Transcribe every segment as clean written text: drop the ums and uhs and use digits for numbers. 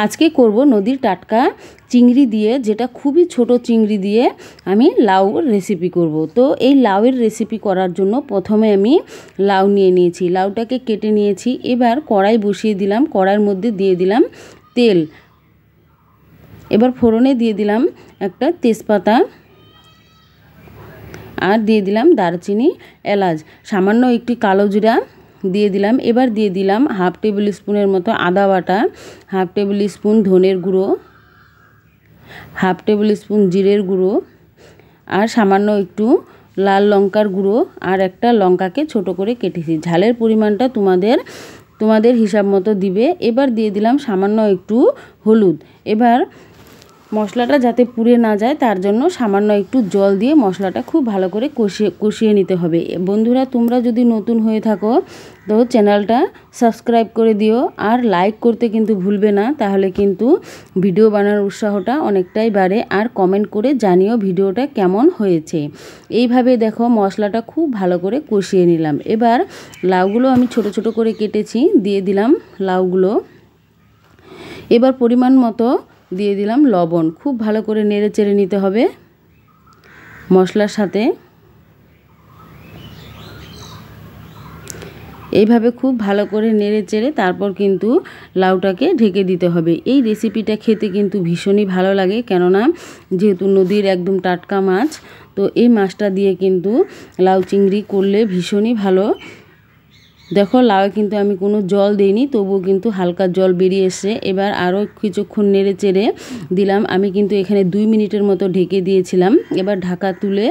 আজকে করব নদীর টাটকা চিংড়ি দিয়ে, যেটা খুবই ছোট চিংড়ি দিয়ে আমি লাউ রেসিপি করব। তো এই লাউয়ের রেসিপি করার জন্য প্রথমে আমি লাউ নিয়ে নিয়েছি, লাউটাকে কেটে নিয়েছি। এবার কড়াই বসিয়ে দিলাম, কড়াইয়ের মধ্যে দিয়ে দিলাম তেল। এবার ফোড়নে দিয়ে দিলাম একটা তেজপাতা আর দিয়ে দিলাম দারচিনি, এলাচ, সামান্য একটি কালো জিরা দিয়ে দিলাম। এবার দিয়ে দিলাম হাফ টেবিল স্পুনের মতো আদা বাটা, হাফ টেবিল স্পুন ধনের গুঁড়ো, হাফ টেবিল স্পুন জিরের গুঁড়ো আর সামান্য একটু লাল লঙ্কার গুঁড়ো আর একটা লঙ্কাকে ছোট করে কেটেছি। ঝালের পরিমাণটা তোমাদের হিসাব মতো দিবে। এবার দিয়ে দিলাম সামান্য একটু হলুদ। এবার মশলাটা যাতে পুড়ে না যায় তার জন্য সামান্য একটু জল দিয়ে মশলাটা খুব ভালো করে কষিয়ে নিতে হবে। বন্ধুরা, তোমরা যদি নতুন হয়ে থাকো তো চ্যানেলটা সাবস্ক্রাইব করে দিও আর লাইক করতে কিন্তু ভুলবে না, তাহলে কিন্তু ভিডিও বানানোর উৎসাহটা অনেকটাই বাড়ে। আর কমেন্ট করে জানিও ভিডিওটা কেমন হয়েছে। এইভাবে দেখো মশলাটা খুব ভালো করে কষিয়ে নিলাম। এবার লাউগুলো আমি ছোট ছোট করে কেটেছি, দিয়ে দিলাম লাউগুলো। এবার পরিমাণ মতো দিয়ে দিলাম লবণ। খুব ভালো করে নেড়ে চেড়ে নিতে হবে মশলার সাথে। এইভাবে খুব ভালো করে নেড়ে চেড়ে তারপর কিন্তু লাউটাকে ঢেকে দিতে হবে। এই রেসিপিটা খেতে কিন্তু ভীষণই ভালো লাগে, কেননা যেহেতু নদীর একদম টাটকা মাছ, তো এই মাছটা দিয়ে কিন্তু লাউ চিংড়ি করলে ভীষণই ভালো। দেখো লাউয়ে কিন্তু আমি কোনো জল দিইনি, তবুও কিন্তু হালকা জল বেরিয়ে এসছে। এবার আরও কিছুক্ষণ নেড়ে চেড়ে দিলাম। আমি কিন্তু এখানে 2 মিনিটের মতো ঢেকে দিয়েছিলাম। এবার ঢাকা তুলে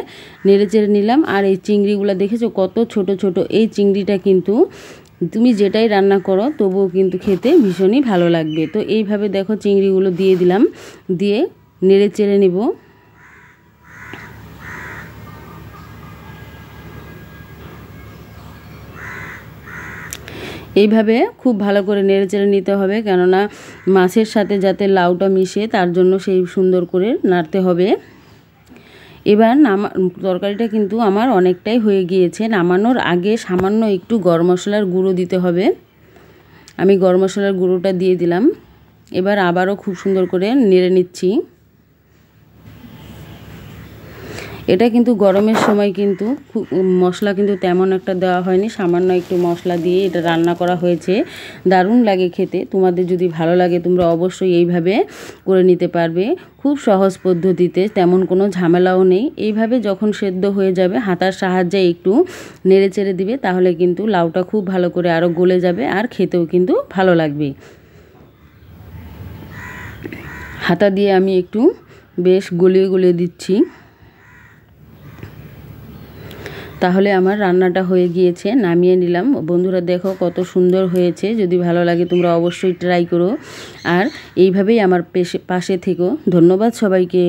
নেড়ে চেড়ে নিলাম। আর এই চিংড়িগুলো দেখেছো কত ছোট ছোট। এই চিংড়িটা কিন্তু তুমি যেটাই রান্না করো তবুও কিন্তু খেতে ভীষণই ভালো লাগবে। তো এইভাবে দেখো চিংড়িগুলো দিয়ে দিলাম, দিয়ে নেড়ে চেড়ে নেব। এইভাবে খুব ভালো করে নেড়েচেড়ে নিতে হবে, কেননা মাছের সাথে যাতে লাউটা মিশে তার জন্য সেই সুন্দর করে নাড়তে হবে। এবার তরকারিটা কিন্তু আমার অনেকটাই হয়ে গিয়েছে। নামানোর আগে সামান্য একটু গরম মশলার গুঁড়ো দিতে হবে। আমি গরম মশলার গুঁড়োটা দিয়ে দিলাম। এবার আবারও খুব সুন্দর করে নেড়ে নিচ্ছি। এটা কিন্তু গরমের সময় কিন্তু মশলা কিন্তু তেমন একটা দেওয়া হয়নি, সামান্য একটু মশলা দিয়ে এটা রান্না করা হয়েছে। দারুণ লাগে খেতে। তোমাদের যদি ভালো লাগে তোমরা অবশ্যই এইভাবে করে নিতে পারবে। খুব সহজ পদ্ধতিতে, তেমন কোনো ঝামেলাও নেই। এইভাবে যখন সেদ্ধ হয়ে যাবে হাতার সাহায্যে একটু নেড়ে চেড়ে দিবে, তাহলে কিন্তু লাউটা খুব ভালো করে আরও গলে যাবে আর খেতেও কিন্তু ভালো লাগবে। হাতা দিয়ে আমি একটু বেশ গলিয়ে গলিয়ে দিচ্ছি। তাহলে আমার রান্নাটা হয়ে গিয়েছে, নামিয়ে নিলাম। বন্ধুরা দেখো কত সুন্দর হয়েছে। যদি ভালো লাগে তোমরা অবশ্যই ট্রাই করো আর এইভাবেই আমার পাশে থেকো। ধন্যবাদ সবাইকে।